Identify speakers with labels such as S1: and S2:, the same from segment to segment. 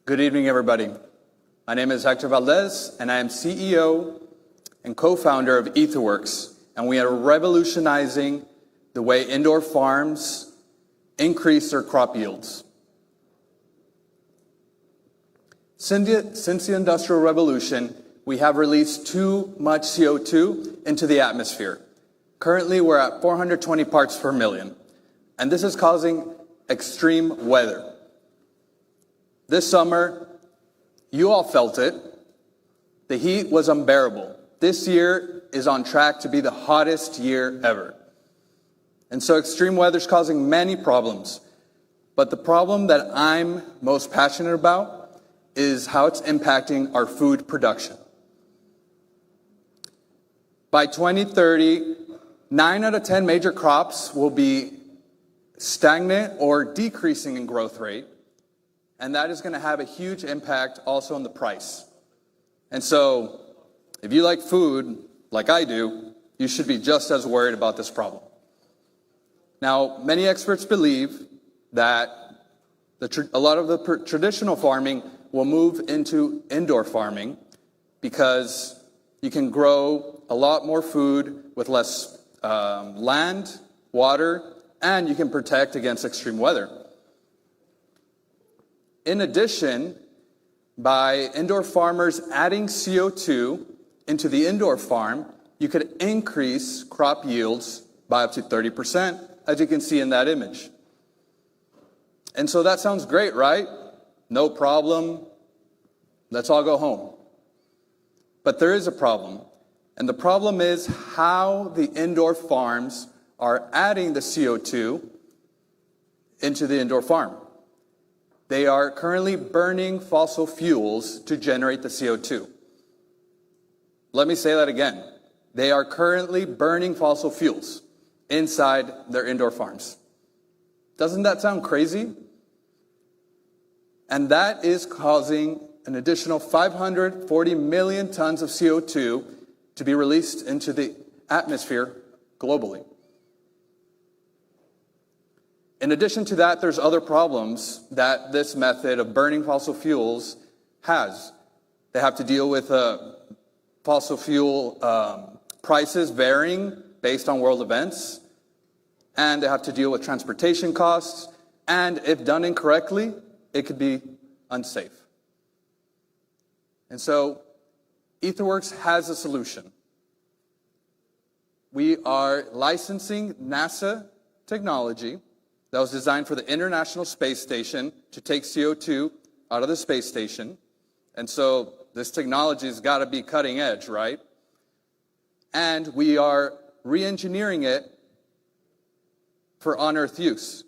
S1: Good evening, everybody. My name is Hector Valdez, and I am CEO and co-founder of Aetherworks, and we are revolutionizing the way indoor farms increase their crop yields. Since the Industrial Revolution, we have released too much CO2 into the atmosphere. Currently, we're at 420 parts per million, and this is causing extreme weather. This summer, you all felt it. The heat was unbearable. This year is on track to be the hottest year ever. And so extreme weather is causing many problems. But the problem that I'm most passionate about is how it's impacting our food production. By 2030, 9 out of 10 major crops will be stagnant or decreasing in growth rate. And that is going to have a huge impact also on the price. And so, if you like food, like I do, you should be just as worried about this problem. Now, many experts believe that a lot of the traditional farming will move into indoor farming because you can grow a lot more food with less land, water, and you can protect against extreme weather. In addition, by indoor farmers adding CO2 into the indoor farm, you could increase crop yields by up to 30%, as you can see in that image. And so that sounds great, right? No problem. Let's all go home. But there is a problem. And the problem is how the indoor farms are adding the CO2 into the indoor farm. They are currently burning fossil fuels to generate the CO2. Let me say that again. They are currently burning fossil fuels inside their indoor farms. Doesn't that sound crazy? And that is causing an additional 540 million tons of CO2 to be released into the atmosphere globally. In addition to that, there's other problems that this method of burning fossil fuels has. They have to deal with fossil fuel prices varying based on world events, and they have to deal with transportation costs, and if done incorrectly, it could be unsafe. And so, Aetherworks has a solution. We are licensing NASA technology that was designed for the International Space Station to take CO2 out of the space station. And so this technology has got to be cutting edge, right? And we are re-engineering it for on-Earth use.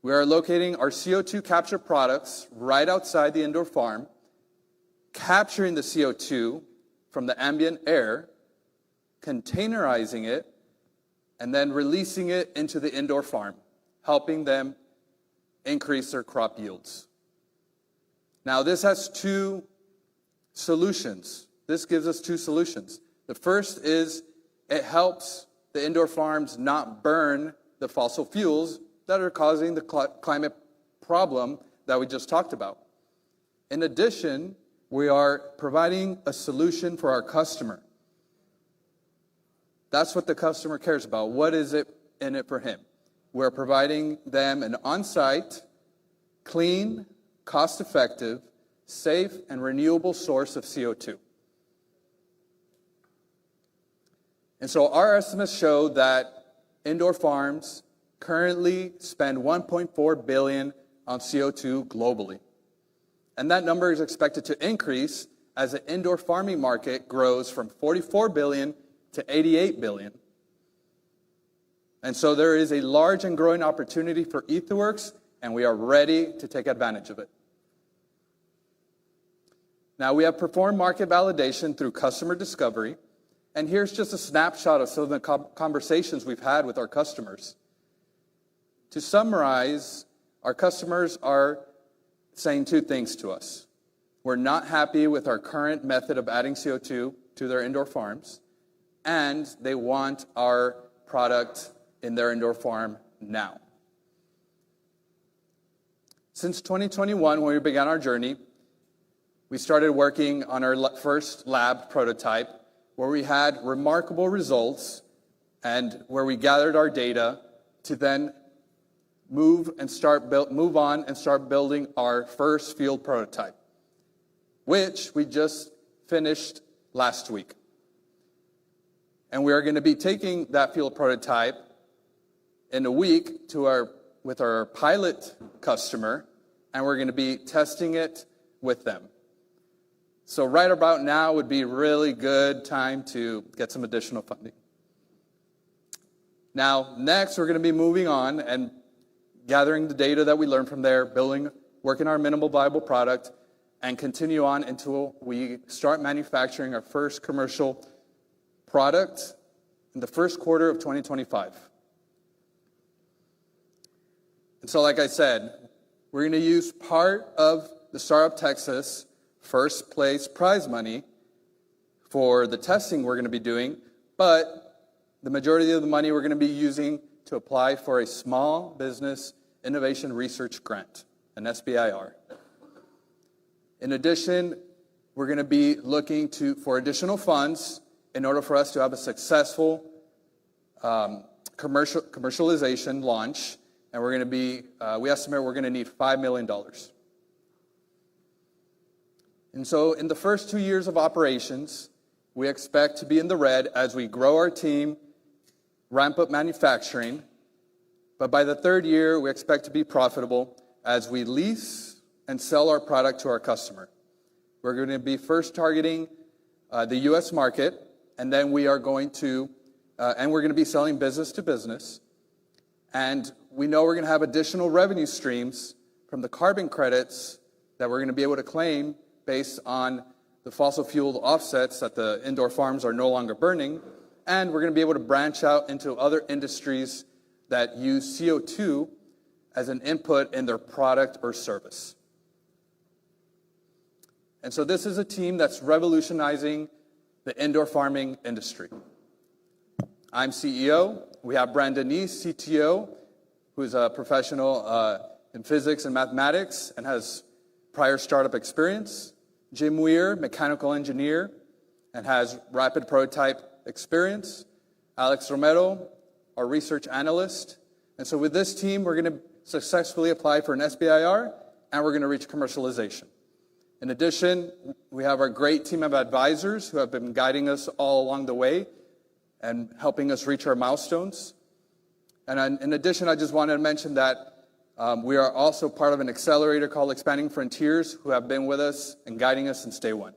S1: We are locating our CO2 capture products right outside the indoor farm, capturing the CO2 from the ambient air, containerizing it, and then releasing it into the indoor farm, helping them increase their crop yields. Now, this has two solutions. This gives us two solutions. The first is it helps the indoor farms not burn the fossil fuels that are causing the climate problem that we just talked about. In addition, we are providing a solution for our customer. That's what the customer cares about. What is it in it for him? We're providing them an on-site, clean, cost-effective, safe, and renewable source of CO2. And so our estimates show that indoor farms currently spend $1.4 billion on CO2 globally. And that number is expected to increase as the indoor farming market grows from $44 billion to $88 billion. And so there is a large and growing opportunity for Aetherworks, and we are ready to take advantage of it. Now, we have performed market validation through customer discovery, and here's just a snapshot of some of the conversations we've had with our customers. To summarize, our customers are saying two things to us. We're not happy with our current method of adding CO2 to their indoor farms, and they want our product in their indoor farm now. Since 2021, when we began our journey, we started working on our first lab prototype, where we had remarkable results and where we gathered our data to then move on and start building our first field prototype, which we just finished last week. And we are going to be taking that field prototype in a week with our pilot customer, and we're going to be testing it with them. So right about now would be a really good time to get some additional funding. Now, next, we're going to be moving on and gathering the data that we learned from there, working our minimal viable product, and continue on until we start manufacturing our first commercial product in the first quarter of 2025. And so, like I said, we're going to use part of the StartUp Texas first place prize money for the testing we're going to be doing, but the majority of the money we're going to be using to apply for a Small Business Innovation Research Grant, an SBIR. In addition, we're going to be looking for additional funds in order for us to have a successful commercialization launch, and we're going to be, we estimate we're going to need $5 million. And so in the first 2 years of operations, we expect to be in the red as we grow our team, ramp up manufacturing, but by the third year, we expect to be profitable as we lease and sell our product to our customer. We're going to be first targeting the U.S. market, and then we're going to be selling business to business. And we know we're going to have additional revenue streams from the carbon credits that we're going to be able to claim based on the fossil fuel offsets that the indoor farms are no longer burning. And we're going to be able to branch out into other industries that use CO2 as an input in their product or service. And so this is a team that's revolutionizing the indoor farming industry. I'm CEO. We have Brandon East, CTO, who's a professional in physics and mathematics and has prior startup experience. Jim Weir, mechanical engineer, and has rapid prototype experience. Alex Romero, our research analyst. And so with this team, we're going to successfully apply for an SBIR, and we're going to reach commercialization. In addition, we have our great team of advisors who have been guiding us all along the way and helping us reach our milestones. And in addition, I just wanted to mention that we are also part of an accelerator called Expanding Frontiers, who have been with us and guiding us since day one.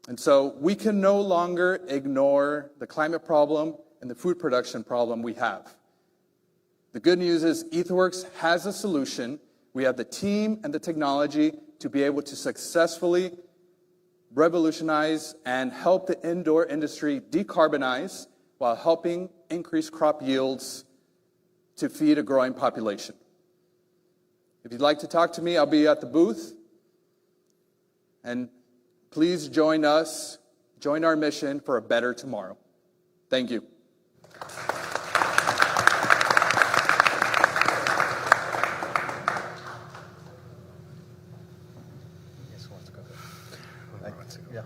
S1: And so we can no longer ignore the climate problem and the food production problem we have. The good news is Aetherworks has a solution. We have the team and the technology to be able to successfully revolutionize and help the indoor industry decarbonize while helping increase crop yields to feed a growing population. If you'd like to talk to me, I'll be at the booth. And please join us, join our mission for a better tomorrow. Thank you.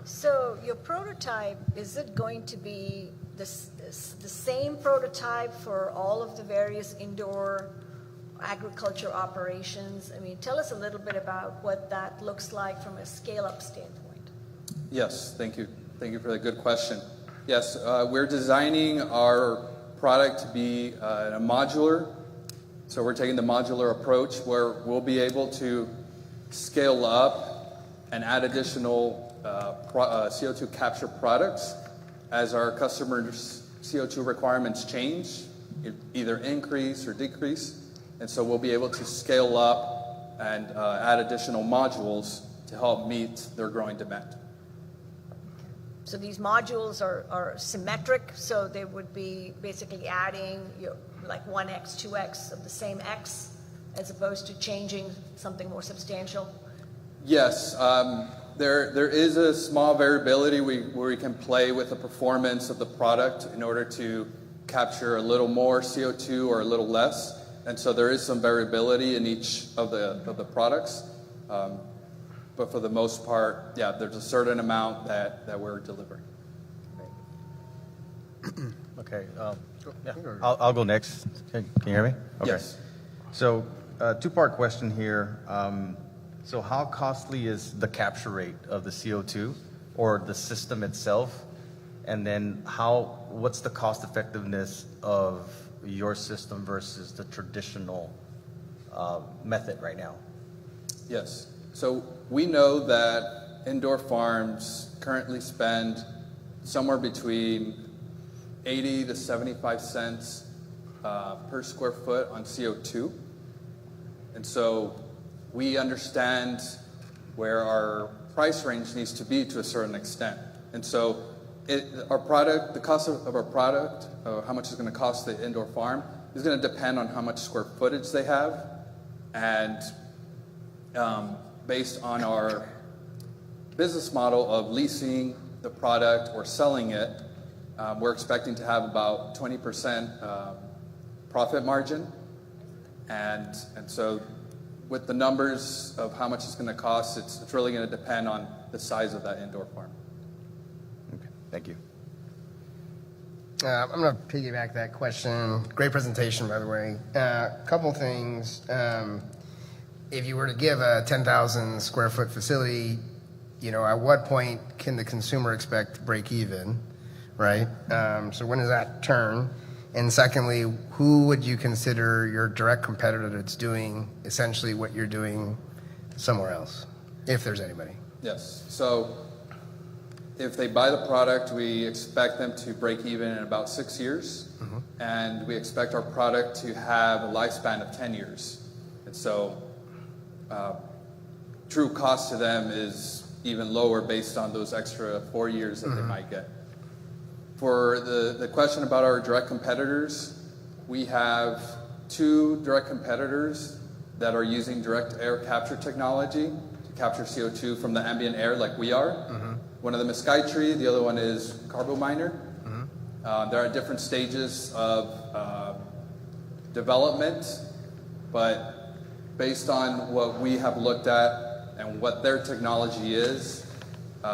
S2: So your prototype, is it going to be the same prototype for all of the various indoor agriculture operations? I mean, tell us a little bit about what that looks like from a scale-up standpoint.
S1: Yes, thank you. Thank you for the good question. Yes, we're designing our product to be a modular. So we're taking the modular approach where we'll be able to scale up and add additional CO2 capture products as our customers' CO2 requirements change, either increase or decrease. And so we'll be able to scale up and add additional modules to help meet their growing demand.
S2: So these modules are symmetric, so they would be basically adding like 1x, 2x of the same X, as opposed to changing something more substantial?
S1: Yes. There is a small variability where we can play with the performance of the product in order to capture a little more CO2 or a little less. And so there is some variability in each of the products. But for the most part, yeah, there's a certain amount that we're delivering.
S3: Okay. Yeah, I'll go next. Can you hear me? Okay.
S1: Yes.
S3: So, two-part question here. So how costly is the capture rate of the CO2 or the system itself? And then what's the cost effectiveness of your system versus the traditional method right now?
S1: Yes. So we know that indoor farms currently spend somewhere between 80 to 75 cents per square foot on CO2. And so we understand where our price range needs to be to a certain extent. And so our product, the cost of our product, how much it's going to cost the indoor farm, is going to depend on how much square footage they have. And based on our business model of leasing the product or selling it, we're expecting to have about 20% profit margin. And so with the numbers of how much it's going to cost, it's really going to depend on the size of that indoor farm.
S3: Okay, thank you.
S4: I'm going to piggyback that question. Great presentation, by the way. Couple things. If you were to give a 10,000 square foot facility, at what point can the consumer expect break even, right? So when does that turn? And secondly, who would you consider your direct competitor that's doing essentially what you're doing somewhere else, if there's anybody?
S1: Yes. So if they buy the product, we expect them to break even in about 6 years. Mm-hmm. And we expect our product to have a lifespan of 10 years. And so true cost to them is even lower based on those extra 4 years that they might get. For the question about our direct competitors, we have 2 direct competitors that are using direct air capture technology to capture CO2 from the ambient air like we are. Mm-hmm. One of them is Skytree, the other one is Carbominer. Mm-hmm. They're at different stages of development, but based on what we have looked at and what their technology is,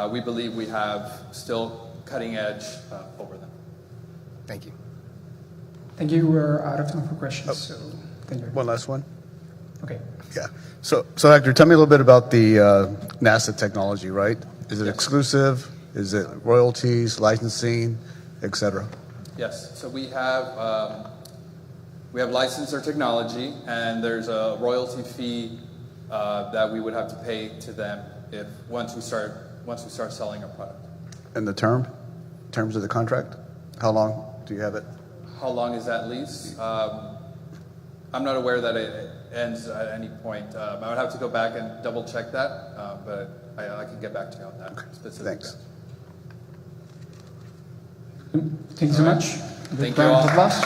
S1: we believe we have still cutting edge over them.
S4: Thank you.
S5: Thank you. We're out of time for questions. So thank you.
S6: One last one.
S5: Okay.
S6: Yeah. So Hector, tell me a little bit about the NASA technology, right? Is it exclusive? Is it royalties, licensing, et cetera?
S1: Yes. So we have licensed our technology, and there's a royalty fee that we would have to pay to them once we start selling our product.
S6: And the terms of the contract? How long do you have it?
S1: How long is that lease? I'm not aware that it ends at any point. I would have to go back and double check that, but I can get back to you on that specific.
S6: Thanks.
S5: Thank you so much.
S1: Thank you all.
S5: Round of applause.